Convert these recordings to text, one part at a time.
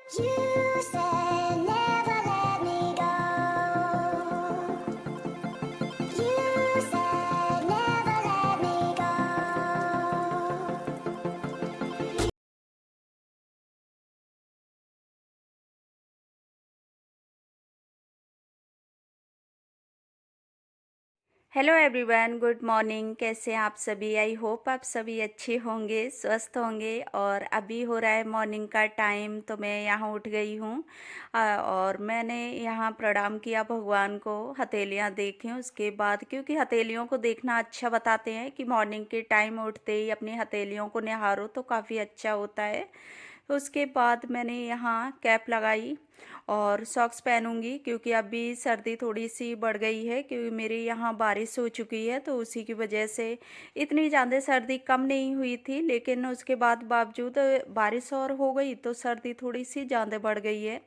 You said never let me go. You said never let me go. Hello everyone, good morning. कैसे हैं आप सभी? I hope आप सभी अच्छे होंगे, स्वस्थ होंगे। और अभी हो रहा है मॉर्निंग का टाइम, तो मैं यहाँ उठ गई हूँ और मैंने यहाँ प्रणाम किया भगवान को, हथेलियाँ देखी उसके बाद, क्योंकि हथेलियों को देखना अच्छा बताते हैं कि मॉर्निंग के टाइम उठते ही अपनी हथेलियों को निहारो तो काफ़ी अच्छा होता है। तो उसके बाद मैंने यहाँ कैप लगाई और सॉक्स पहनूंगी, क्योंकि अभी सर्दी थोड़ी सी बढ़ गई है, क्योंकि मेरे यहाँ बारिश हो चुकी है, तो उसी की वजह से इतनी ज़्यादा सर्दी कम नहीं हुई थी, लेकिन उसके बाद बावजूद बारिश और हो गई तो सर्दी थोड़ी सी ज़्यादा बढ़ गई है।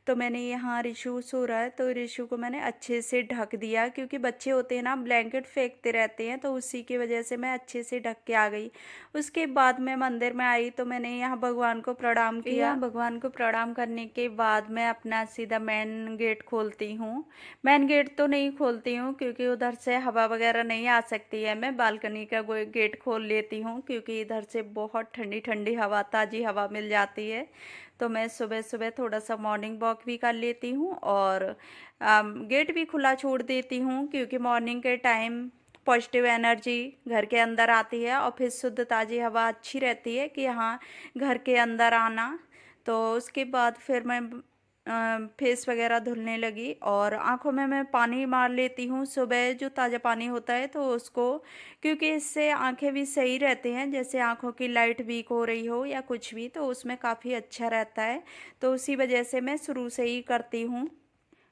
तो मैंने यहाँ रिशु सो रहा है, तो रिशु को मैंने अच्छे से ढक दिया, क्योंकि बच्चे होते हैं ना, ब्लैंकेट फेंकते रहते हैं, तो उसी की वजह से मैं अच्छे से ढक के आ गई। उसके बाद मैं मंदिर में आई, तो मैंने यहाँ भगवान को प्रणाम किया। भगवान को प्रणाम करने के बाद मैं अपना सीधा मेन गेट खोलती हूँ। मेन गेट तो नहीं खोलती हूँ, क्योंकि उधर से हवा वगैरह नहीं आ सकती है। मैं बालकनी का गेट खोल लेती हूँ, क्योंकि इधर से बहुत ठंडी ठंडी हवा, ताज़ी हवा मिल जाती है। तो मैं सुबह सुबह थोड़ा सा मॉर्निंग वॉक भी कर लेती हूँ और गेट भी खुला छोड़ देती हूँ, क्योंकि मॉर्निंग के टाइम पॉजिटिव एनर्जी घर के अंदर आती है और फिर शुद्ध ताज़ी हवा अच्छी रहती है कि हाँ, घर के अंदर आना। तो उसके बाद फिर मैं फेस वगैरह धुलने लगी और आंखों में मैं पानी मार लेती हूँ सुबह, जो ताज़ा पानी होता है तो उसको, क्योंकि इससे आंखें भी सही रहते हैं। जैसे आंखों की लाइट वीक हो रही हो या कुछ भी, तो उसमें काफ़ी अच्छा रहता है। तो उसी वजह से मैं शुरू से ही करती हूँ।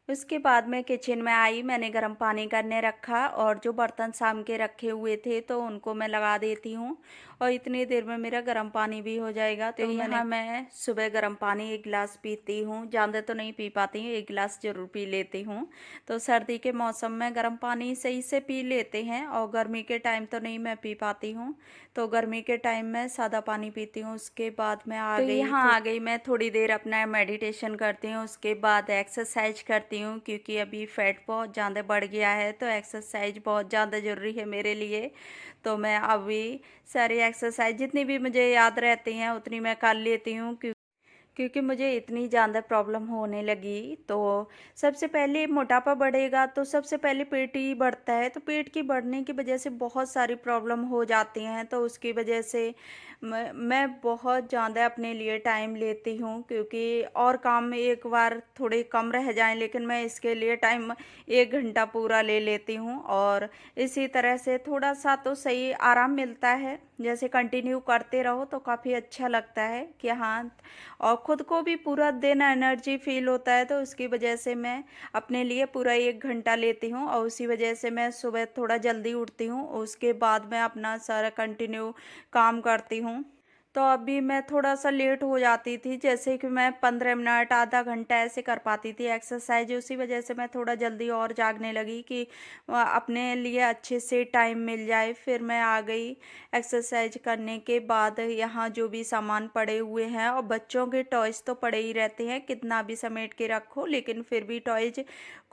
उसके बाद मैं किचन में आई, मैंने गर्म पानी करने रखा और जो बर्तन शाम के रखे हुए थे तो उनको मैं लगा देती हूँ और इतनी देर में मेरा गर्म पानी भी हो जाएगा। तो यहाँ मैं सुबह गर्म पानी 1 गिलास पीती हूँ, ज़्यादा तो नहीं पी पाती हूँ, 1 गिलास ज़रूर पी लेती हूँ। तो सर्दी के मौसम में गर्म पानी सही से पी लेते हैं और गर्मी के टाइम तो नहीं मैं पी पाती हूँ। तो गर्मी के टाइम में सादा पानी पीती हूँ। उसके बाद मैं आ गई, यहाँ आ गई, मैं थोड़ी देर अपना मेडिटेशन करती हूँ, उसके बाद एक्सरसाइज करती हूँ, क्योंकि अभी फैट बहुत ज़्यादा बढ़ गया है, तो एक्सरसाइज बहुत ज़्यादा ज़रूरी है मेरे लिए। तो मैं अभी सारी एक्सरसाइज जितनी भी मुझे याद रहती हैं उतनी मैं कर लेती हूँ, क्योंकि मुझे इतनी ज़्यादा प्रॉब्लम होने लगी। तो सबसे पहले मोटापा बढ़ेगा तो सबसे पहले पेट ही बढ़ता है, तो पेट की बढ़ने की वजह से बहुत सारी प्रॉब्लम हो जाती हैं। तो उसकी वजह से मैं बहुत ज़्यादा अपने लिए टाइम लेती हूँ, क्योंकि और काम एक बार थोड़े कम रह जाएं, लेकिन मैं इसके लिए टाइम 1 घंटा पूरा ले लेती हूँ। और इसी तरह से थोड़ा सा तो सही आराम मिलता है, जैसे कंटिन्यू करते रहो तो काफ़ी अच्छा लगता है कि हाँ, और ख़ुद को भी पूरा दिन एनर्जी फील होता है। तो उसकी वजह से मैं अपने लिए पूरा 1 घंटा लेती हूँ और उसी वजह से मैं सुबह थोड़ा जल्दी उठती हूँ। उसके बाद मैं अपना सारा कंटिन्यू काम करती हूँ। तो अभी मैं थोड़ा सा लेट हो जाती थी, जैसे कि मैं 15 मिनट आधा घंटा ऐसे कर पाती थी एक्सरसाइज। उसी वजह से मैं थोड़ा जल्दी और जागने लगी कि अपने लिए अच्छे से टाइम मिल जाए। फिर मैं आ गई एक्सरसाइज करने के बाद। यहाँ जो भी सामान पड़े हुए हैं, और बच्चों के टॉयज़ तो पड़े ही रहते हैं, कितना भी समेट के रखो लेकिन फिर भी टॉयज़,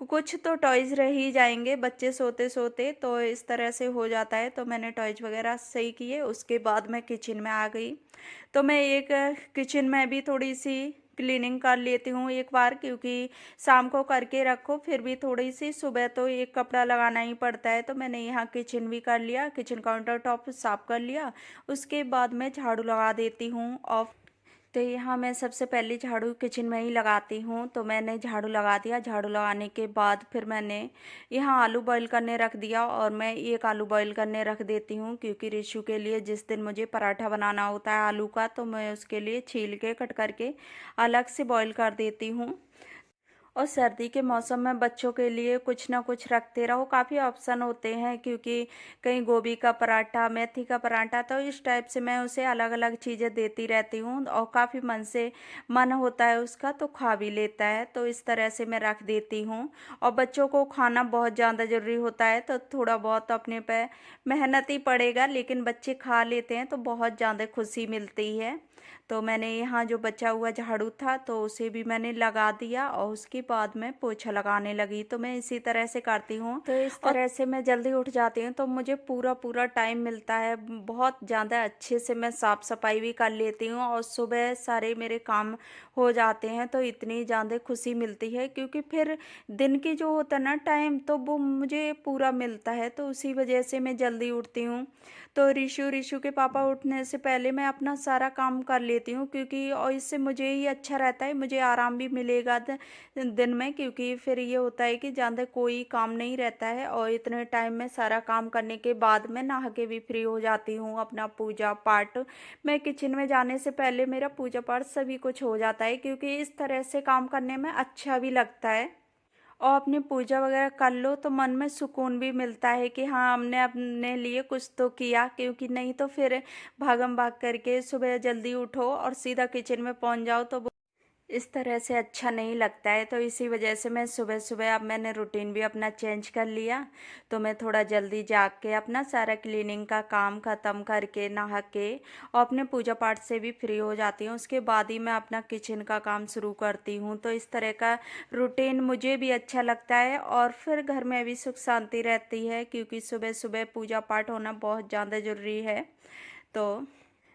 कुछ तो टॉयज़ रह ही जाएंगे बच्चे सोते सोते, तो इस तरह से हो जाता है। तो मैंने टॉयज़ वगैरह सही किए, उसके बाद मैं किचन में आ गई। तो मैं एक किचन में भी थोड़ी सी क्लीनिंग कर लेती हूँ एक बार, क्योंकि शाम को करके रखो फिर भी थोड़ी सी, सुबह तो एक कपड़ा लगाना ही पड़ता है। तो मैंने यहाँ किचन भी कर लिया, किचन काउंटर टॉप साफ कर लिया। उसके बाद मैं झाड़ू लगा देती हूँ। और तो यहाँ मैं सबसे पहले झाड़ू किचन में ही लगाती हूँ, तो मैंने झाड़ू लगा दिया। झाड़ू लगाने के बाद फिर मैंने यहाँ आलू बॉईल करने रख दिया, और मैं एक आलू बॉईल करने रख देती हूँ, क्योंकि रिशु के लिए जिस दिन मुझे पराठा बनाना होता है आलू का, तो मैं उसके लिए छील के कट करके अलग से बॉईल कर देती हूँ। और सर्दी के मौसम में बच्चों के लिए कुछ ना कुछ रखते रहो, काफ़ी ऑप्शन होते हैं क्योंकि कहीं गोभी का पराठा, मेथी का पराठा, तो इस टाइप से मैं उसे अलग अलग चीज़ें देती रहती हूँ और काफ़ी मन होता है उसका तो खा भी लेता है, तो इस तरह से मैं रख देती हूँ। और बच्चों को खाना बहुत ज़्यादा ज़रूरी होता है, तो थोड़ा बहुत अपने पे मेहनत ही पड़ेगा, लेकिन बच्चे खा लेते हैं तो बहुत ज़्यादा खुशी मिलती है। तो मैंने यहाँ जो बचा हुआ झाड़ू था तो उसे भी मैंने लगा दिया और उसके बाद मैं पोछा लगाने लगी। तो मैं इसी तरह से करती हूँ, तो इस तरह से मैं जल्दी उठ जाती हूँ तो मुझे पूरा पूरा टाइम मिलता है। बहुत ज़्यादा अच्छे से मैं साफ़ सफाई भी कर लेती हूँ और सुबह सारे मेरे काम हो जाते हैं, तो इतनी ज़्यादा खुशी मिलती है क्योंकि फिर दिन की जो होता है ना टाइम, तो वो मुझे पूरा मिलता है, तो उसी वजह से मैं जल्दी उठती हूँ। तो ऋषु के पापा उठने से पहले मैं अपना सारा काम कर लेती हूँ क्योंकि और इससे मुझे ही अच्छा रहता है, मुझे आराम भी मिलेगा दिन में, क्योंकि फिर ये होता है कि ज़्यादा कोई काम नहीं रहता है और इतने टाइम में सारा काम करने के बाद मैं नहा के भी फ्री हो जाती हूँ। अपना पूजा पाठ, मैं किचन में जाने से पहले मेरा पूजा पाठ सभी कुछ हो जाता है क्योंकि इस तरह से काम करने में अच्छा भी लगता है। और अपनी पूजा वगैरह कर लो तो मन में सुकून भी मिलता है कि हाँ हमने अपने लिए कुछ तो किया, क्योंकि नहीं तो फिर भागम भाग करके सुबह जल्दी उठो और सीधा किचन में पहुंच जाओ तो वो इस तरह से अच्छा नहीं लगता है। तो इसी वजह से मैं सुबह सुबह, अब मैंने रूटीन भी अपना चेंज कर लिया, तो मैं थोड़ा जल्दी जाग के अपना सारा क्लीनिंग का काम ख़त्म करके नहा के और अपने पूजा पाठ से भी फ्री हो जाती हूँ। उसके बाद ही मैं अपना किचन का काम शुरू करती हूँ। तो इस तरह का रूटीन मुझे भी अच्छा लगता है और फिर घर में भी सुख शांति रहती है क्योंकि सुबह सुबह पूजा पाठ होना बहुत ज़्यादा ज़रूरी है। तो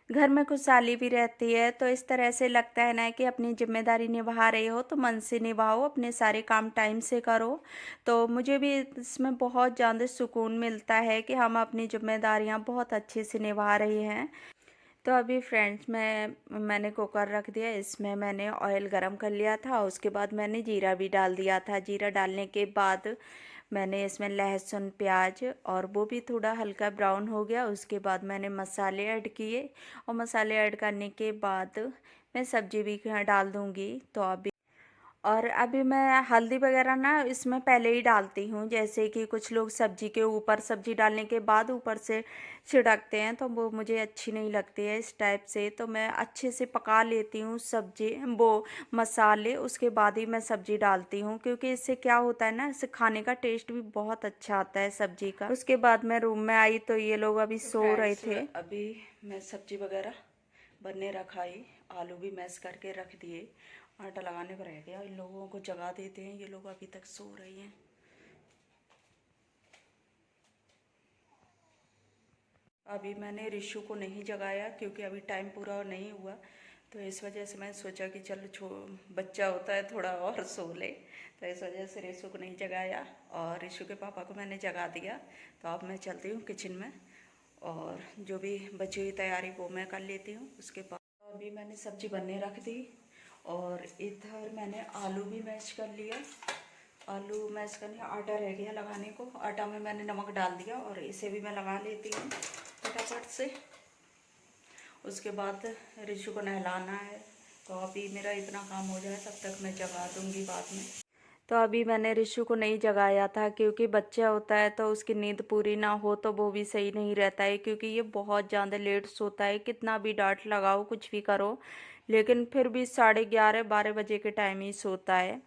घर में खुशहाली भी रहती है। तो इस तरह से लगता है ना कि अपनी जिम्मेदारी निभा रहे हो तो मन से निभाओ, अपने सारे काम टाइम से करो। तो मुझे भी इसमें बहुत ज़्यादा सुकून मिलता है कि हम अपनी जिम्मेदारियां बहुत अच्छे से निभा रहे हैं। तो अभी फ्रेंड्स मैंने कुकर रख दिया, इसमें मैंने ऑयल गरम कर लिया था, उसके बाद मैंने जीरा भी डाल दिया था। जीरा डालने के बाद मैंने इसमें लहसुन प्याज और वो भी थोड़ा हल्का ब्राउन हो गया, उसके बाद मैंने मसाले ऐड किए और मसाले ऐड करने के बाद मैं सब्जी भी डाल दूँगी। तो अभी मैं हल्दी वगैरह ना इसमें पहले ही डालती हूँ, जैसे कि कुछ लोग सब्जी के ऊपर, सब्जी डालने के बाद ऊपर से छिड़कते हैं, तो वो मुझे अच्छी नहीं लगती है इस टाइप से। तो मैं अच्छे से पका लेती हूँ सब्जी, वो मसाले, उसके बाद ही मैं सब्जी डालती हूँ क्योंकि इससे क्या होता है ना, इससे खाने का टेस्ट भी बहुत अच्छा आता है सब्जी का। उसके बाद मैं रूम में आई तो ये लोग अभी सो रहे थे। अभी मैं सब्जी वगैरह बनने रखाई, आलू भी मैश करके रख दिए, आटा लगाने पर रह गया। इन लोगों को जगा देते हैं, ये लोग अभी तक सो रही हैं। अभी मैंने ऋषु को नहीं जगाया क्योंकि अभी टाइम पूरा नहीं हुआ, तो इस वजह से मैं सोचा कि चलो बच्चा होता है थोड़ा और सो ले, तो इस वजह से ऋषु को नहीं जगाया और ऋषु के पापा को मैंने जगा दिया। तो अब मैं चलती हूँ किचन में और जो भी बची हुई तैयारी वो मैं कर लेती हूँ। उसके बाद अभी मैंने सब्जी बनने रख दी और इधर मैंने आलू भी मैश कर लिया। आलू मैश करने, आटा रह गया लगाने को, आटा में मैंने नमक डाल दिया और इसे भी मैं लगा लेती हूँ फटाफट से। उसके बाद ऋषु को नहलाना है, तो अभी मेरा इतना काम हो जाए तब तक मैं जगा दूँगी बाद में। तो अभी मैंने ऋषु को नहीं जगाया था क्योंकि बच्चा होता है तो उसकी नींद पूरी ना हो तो वो भी सही नहीं रहता है, क्योंकि ये बहुत ज़्यादा लेट सोता है, कितना भी डांट लगाओ कुछ भी करो, लेकिन फिर भी 11:30-12 बजे के टाइम ही सोता है।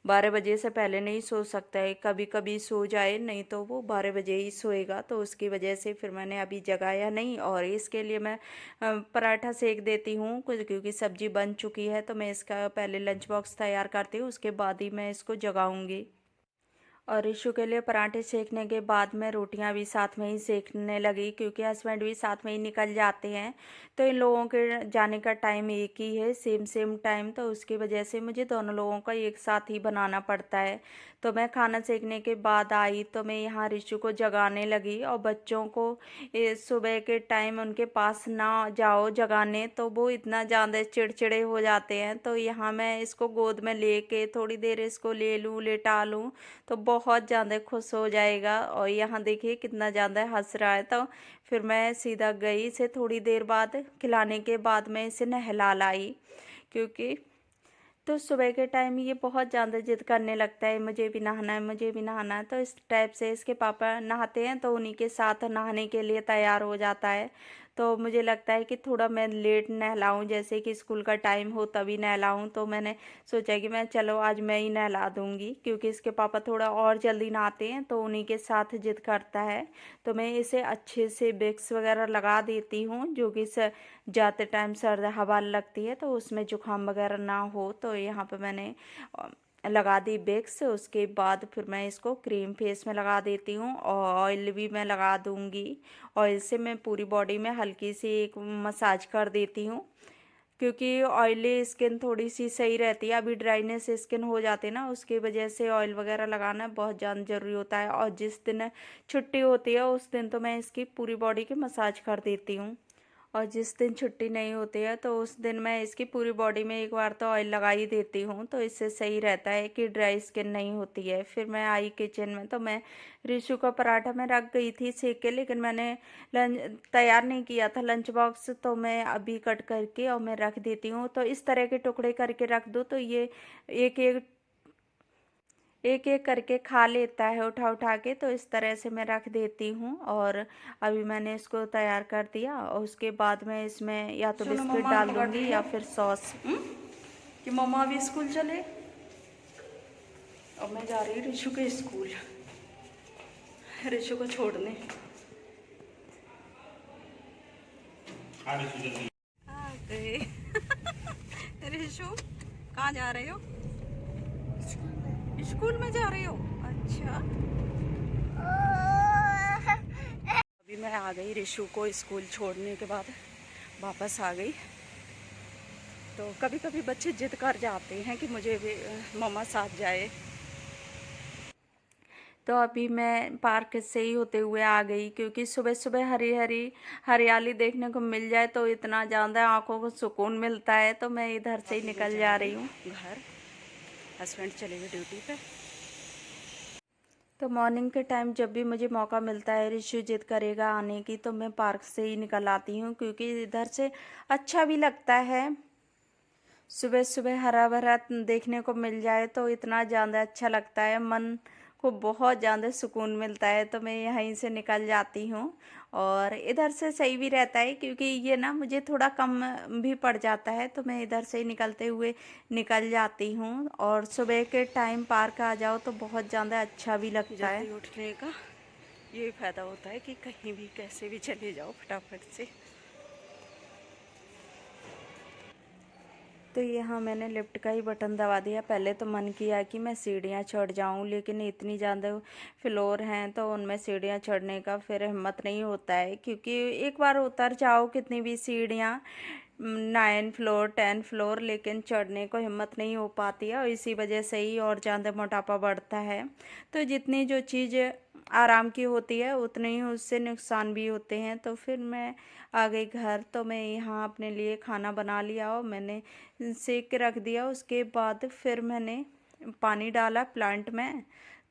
12 बजे से पहले नहीं सो सकता है, कभी कभी सो जाए, नहीं तो वो 12 बजे ही सोएगा। तो उसकी वजह से फिर मैंने अभी जगाया नहीं और इसके लिए मैं पराठा सेक देती हूँ कुछ, क्योंकि सब्जी बन चुकी है तो मैं इसका पहले लंच बॉक्स तैयार करती हूँ, उसके बाद ही मैं इसको जगाऊंगी। और ऋषु के लिए पराठे सेकने के बाद मैं रोटियां भी साथ में ही सेकने लगी क्योंकि हस्बैंड भी साथ में ही निकल जाते हैं, तो इन लोगों के जाने का टाइम एक ही है, सेम सेम टाइम, तो उसकी वजह से मुझे दोनों लोगों का एक साथ ही बनाना पड़ता है। तो मैं खाना सेकने के बाद आई तो मैं यहाँ ऋषु को जगाने लगी और बच्चों को सुबह के टाइम उनके पास ना जाओ जगाने तो वो इतना ज़्यादा चिड़चिड़े हो जाते हैं, तो यहाँ मैं इसको गोद में लेके थोड़ी देर इसको ले लूँ, लेटा लूँ तो बहुत ज़्यादा खुश हो जाएगा। और यहाँ देखिए कितना ज़्यादा हंस रहा है। तो फिर मैं सीधा गई, इसे थोड़ी देर बाद खिलाने के बाद मैं इसे नहला लाई, क्योंकि तो सुबह के टाइम ये बहुत ज़्यादा ज़िद करने लगता है, मुझे भी नहाना है, मुझे भी नहाना है। तो इस टाइप से इसके पापा नहाते हैं तो उन्हीं के साथ नहाने के लिए तैयार हो जाता है। तो मुझे लगता है कि थोड़ा मैं लेट नहलाऊँ, जैसे कि स्कूल का टाइम हो तभी नहलाऊँ। तो मैंने सोचा कि मैं चलो आज मैं ही नहला दूँगी, क्योंकि इसके पापा थोड़ा और जल्दी नहाते हैं तो उन्हीं के साथ ज़िद करता है। तो मैं इसे अच्छे से विक्स वगैरह लगा देती हूँ, जो कि जाते टाइम सर्द हवा लगती है तो उसमें जुकाम वगैरह ना हो। तो यहाँ पे मैंने लगा दी विक्स। उसके बाद फिर मैं इसको क्रीम फेस में लगा देती हूँ और ऑयल भी मैं लगा दूँगी। ऑयल से मैं पूरी बॉडी में हल्की सी एक मसाज कर देती हूँ, क्योंकि ऑयली स्किन थोड़ी सी सही रहती है। अभी ड्राइनेस स्किन हो जाती है ना, उसकी वजह से ऑयल वगैरह लगाना बहुत ज़्यादा ज़रूरी होता है। और जिस दिन छुट्टी होती है उस दिन तो मैं इसकी पूरी बॉडी की मसाज कर देती हूँ, और जिस दिन छुट्टी नहीं होती है तो उस दिन मैं इसकी पूरी बॉडी में एक बार तो ऑयल लगा ही देती हूँ। तो इससे सही रहता है कि ड्राई स्किन नहीं होती है। फिर मैं आई किचन में, तो मैं रिशु का पराठा मैं रख गई थी सेक के, लेकिन मैंने लंच तैयार नहीं किया था लंच बॉक्स। तो मैं अभी कट करके और मैं रख देती हूँ। तो इस तरह के टुकड़े करके रख दो तो ये एक एक एक एक करके खा लेता है उठा उठा के। तो इस तरह से मैं रख देती हूँ। और अभी मैंने इसको तैयार कर दिया और उसके बाद मैं इसमें या तो सुनो बिस्किट मम्मा डाल पकड़ रही दूँगी है या फिर सॉस। कि मम्मा अभी स्कूल चले। अब मैं जा रही हूँ रिशु के स्कूल, रिशु को छोड़ने। आ गए। रिशु कहाँ जा रहे हो? स्कूल में जा रहे हो? अच्छा। अभी मैं आ गई रिशु को स्कूल छोड़ने के बाद वापस आ गई। तो कभी कभी बच्चे जिद कर जाते हैं कि मुझे भी मम्मा साथ जाए। तो अभी मैं पार्क से ही होते हुए आ गई, क्योंकि सुबह सुबह हरी हरी हरियाली देखने को मिल जाए तो इतना ज़्यादा आंखों को सुकून मिलता है। तो मैं इधर से ही अभी मैं निकल जा जा रही रही हूँ घर, हस्बैंड चले गए ड्यूटी पे। तो मॉर्निंग के टाइम जब भी मुझे मौका मिलता है, रिशु जिद करेगा आने की, तो मैं पार्क से ही निकल आती हूँ, क्योंकि इधर से अच्छा भी लगता है। सुबह सुबह हरा भरा देखने को मिल जाए तो इतना ज़्यादा अच्छा लगता है, मन को बहुत ज़्यादा सुकून मिलता है। तो मैं यहीं से निकल जाती हूँ। और इधर से सही भी रहता है, क्योंकि ये ना मुझे थोड़ा कम भी पड़ जाता है। तो मैं इधर से ही निकलते हुए निकल जाती हूँ। और सुबह के टाइम पार्क आ जाओ तो बहुत ज़्यादा अच्छा भी लगता है। जल्दी उठने का ये फ़ायदा होता है कि कहीं भी कैसे भी चले जाओ फटाफट से। तो यहाँ मैंने लिफ्ट का ही बटन दबा दिया। पहले तो मन किया कि मैं सीढ़ियाँ चढ़ जाऊँ, लेकिन इतनी ज़्यादा फ्लोर हैं तो उनमें सीढ़ियाँ चढ़ने का फिर हिम्मत नहीं होता है, क्योंकि एक बार उतर जाओ कितनी भी सीढ़ियाँ, 9 फ्लोर 10 फ्लोर, लेकिन चढ़ने को हिम्मत नहीं हो पाती है। और इसी वजह से ही और ज़्यादा मोटापा बढ़ता है। तो जितनी जो चीज़ आराम की होती है उतने ही उससे नुकसान भी होते हैं। तो फिर मैं आ गई घर। तो मैं यहाँ अपने लिए खाना बना लिया और मैंने सेक के रख दिया। उसके बाद फिर मैंने पानी डाला प्लांट में।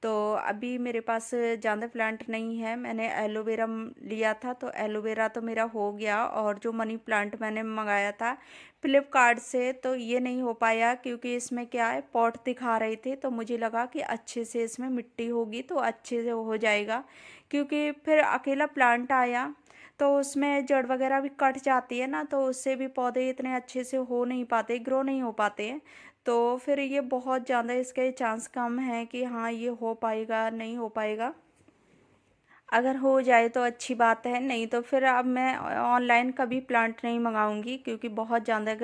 तो अभी मेरे पास ज़्यादा प्लांट नहीं है। मैंने एलोवेरा लिया था तो एलोवेरा तो मेरा हो गया। और जो मनी प्लांट मैंने मंगाया था फ्लिपकार्ट से, तो ये नहीं हो पाया, क्योंकि इसमें क्या है पॉट दिखा रहे थे। तो मुझे लगा कि अच्छे से इसमें मिट्टी होगी तो अच्छे से हो जाएगा, क्योंकि फिर अकेला प्लांट आया तो उसमें जड़ वगैरह भी कट जाती है ना, तो उससे भी पौधे इतने अच्छे से हो नहीं पाते, ग्रो नहीं हो पाते हैं। तो फिर ये बहुत ज़्यादा इसके चांस कम है कि हाँ ये हो पाएगा नहीं हो पाएगा। अगर हो जाए तो अच्छी बात है, नहीं तो फिर अब मैं ऑनलाइन कभी प्लांट नहीं मंगाऊंगी, क्योंकि बहुत ज़्यादा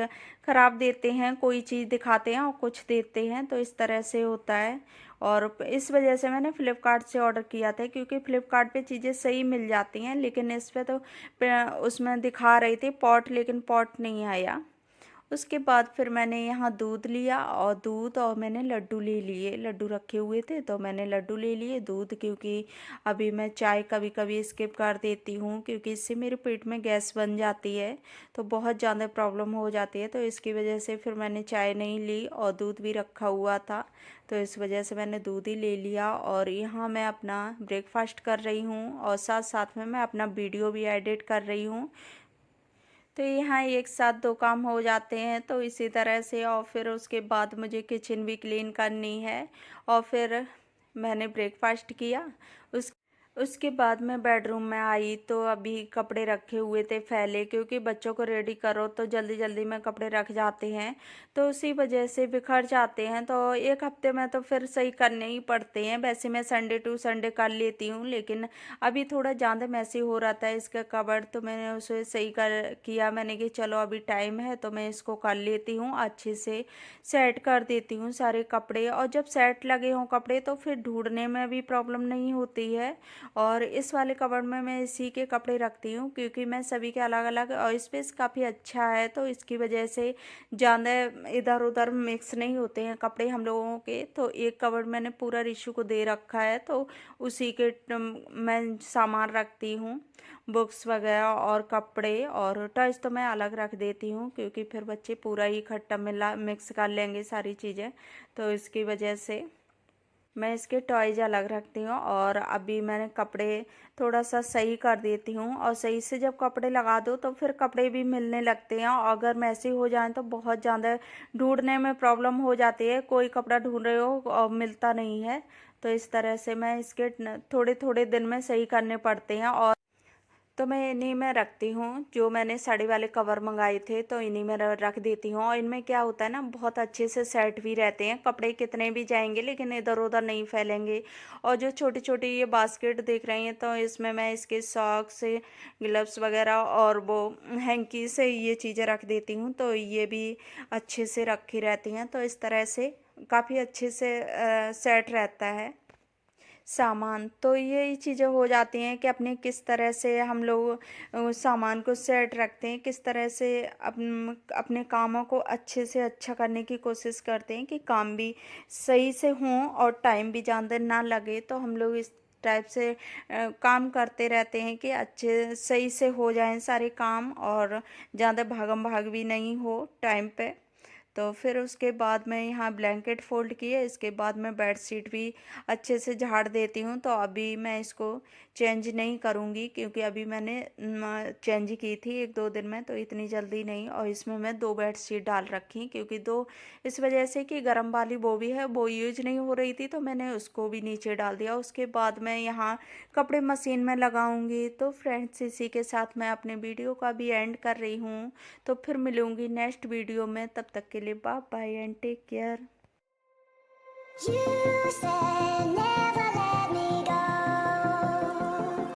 ख़राब देते हैं, कोई चीज़ दिखाते हैं और कुछ देते हैं, तो इस तरह से होता है। और इस वजह से मैंने फ़्लिपकार्ट से ऑर्डर किया था, क्योंकि फ़्लिपकार्ट पे चीज़ें सही मिल जाती हैं, लेकिन इस पे तो उसमें दिखा रही थी पॉट, लेकिन पॉट नहीं आया। उसके बाद फिर मैंने यहाँ दूध लिया और दूध और मैंने लड्डू ले लिए, लड्डू रखे हुए थे तो मैंने लड्डू ले लिए। दूध, क्योंकि अभी मैं चाय कभी कभी स्किप कर देती हूँ, क्योंकि इससे मेरे पेट में गैस बन जाती है तो बहुत ज़्यादा प्रॉब्लम हो जाती है। तो इसकी वजह से फिर मैंने चाय नहीं ली और दूध भी रखा हुआ था, तो इस वजह से मैंने दूध ही ले लिया। और यहाँ मैं अपना ब्रेकफास्ट कर रही हूँ और साथ साथ में मैं अपना वीडियो भी एडिट कर रही हूँ। तो यहाँ एक साथ 2 काम हो जाते हैं, तो इसी तरह से और फिर उसके बाद मुझे किचन भी क्लीन करनी है और फिर मैंने ब्रेकफ़ास्ट किया। उस उसके बाद मैं बेडरूम में आई तो अभी कपड़े रखे हुए थे फैले, क्योंकि बच्चों को रेडी करो तो जल्दी-जल्दी में कपड़े रख जाते हैं, तो उसी वजह से बिखर जाते हैं। तो 1 हफ्ते में तो फिर सही करने ही पड़ते हैं। वैसे मैं संडे टू संडे कर लेती हूँ, लेकिन अभी थोड़ा ज़्यादा मैसी हो रहा था इसका कबर्ड, तो मैंने उसे सही कर किया। मैंने कि चलो अभी टाइम है तो मैं इसको कर लेती हूँ, अच्छे से सेट कर देती हूँ सारे कपड़े। और जब सेट लगे हों कपड़े तो फिर ढूँढने में भी प्रॉब्लम नहीं होती है। और इस वाले कबर्ड में मैं इसी के कपड़े रखती हूँ, क्योंकि मैं सभी के अलग-अलग, और स्पेस काफ़ी अच्छा है तो इसकी वजह से ज़्यादा इधर-उधर मिक्स नहीं होते हैं कपड़े हम लोगों के। तो एक कबर्ड मैंने पूरा रिशु को दे रखा है, तो उसी के मैं सामान रखती हूँ, बुक्स वगैरह और कपड़े और टॉयज़ तो मैं अलग रख देती हूँ, क्योंकि फिर बच्चे पूरा ही इकट्ठा मिला मिक्स कर लेंगे सारी चीज़ें, तो इसकी वजह से मैं इसके टॉयज अलग रखती हूँ। और अभी मैंने कपड़े थोड़ा सा सही कर देती हूँ, और सही से जब कपड़े लगा दो तो फिर कपड़े भी मिलने लगते हैं, और अगर मैसी हो जाए तो बहुत ज़्यादा ढूंढने में प्रॉब्लम हो जाती है। कोई कपड़ा ढूंढ रहे हो और मिलता नहीं है, तो इस तरह से मैं इसके थोड़े थोड़े दिन में सही करने पड़ते हैं। और तो मैं इन्हीं में रखती हूँ, जो मैंने साड़ी वाले कवर मंगाए थे तो इन्हीं में रख देती हूँ। और इनमें क्या होता है ना, बहुत अच्छे से सेट भी रहते हैं, कपड़े कितने भी जाएंगे लेकिन इधर उधर नहीं फैलेंगे। और जो छोटी छोटी ये बास्केट देख रही हैं, तो इसमें मैं इसके सॉक्स, ग्लव्स वगैरह और वो हैंकी से ये चीज़ें रख देती हूँ, तो ये भी अच्छे से रखी रहती हैं। तो इस तरह से काफ़ी अच्छे से सेट रहता है सामान। तो यही चीज़ें हो जाती हैं कि अपने किस तरह से हम लोग सामान को सेट रखते हैं, किस तरह से अपने कामों को अच्छे से अच्छा करने की कोशिश करते हैं कि काम भी सही से हों और टाइम भी ज़्यादा ना लगे। तो हम लोग इस टाइप से काम करते रहते हैं कि अच्छे सही से हो जाएं सारे काम, और ज़्यादा भागम भाग भी नहीं हो टाइम पे। तो फिर उसके बाद मैं यहाँ ब्लैंकेट फ़ोल्ड किए, इसके बाद मैं बेडशीट भी अच्छे से झाड़ देती हूँ। तो अभी मैं इसको चेंज नहीं करूँगी, क्योंकि अभी मैंने चेंज की थी 1-2 दिन में, तो इतनी जल्दी नहीं। और इसमें मैं 2 बेडशीट डाल रखी, क्योंकि 2 इस वजह से कि गर्म वाली वो भी है, वो यूज नहीं हो रही थी, तो मैंने उसको भी नीचे डाल दिया। उसके बाद मैं यहाँ कपड़े मशीन में लगाऊंगी। तो फ्रेंड्स, इसी के साथ मैं अपने वीडियो का भी एंड कर रही हूँ। तो फिर मिलूंगी नेक्स्ट वीडियो में, तब तक के लिए bye bye and take care. You said never